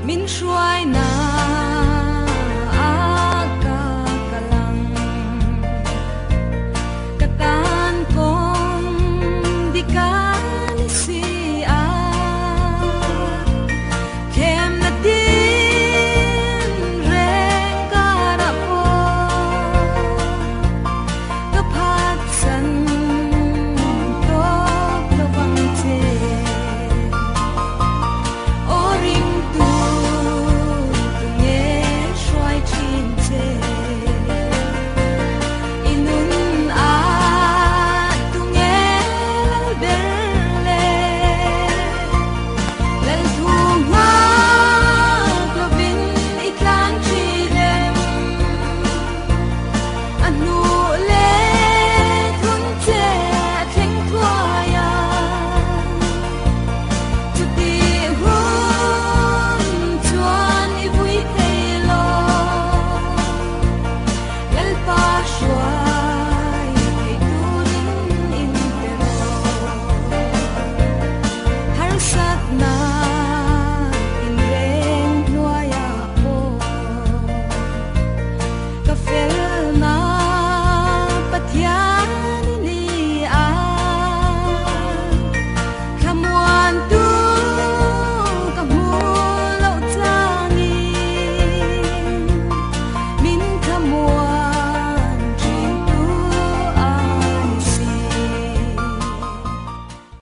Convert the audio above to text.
min shuai na ka kalang katan kong di kan si a kem na din reng kara po kapat san to lawang te café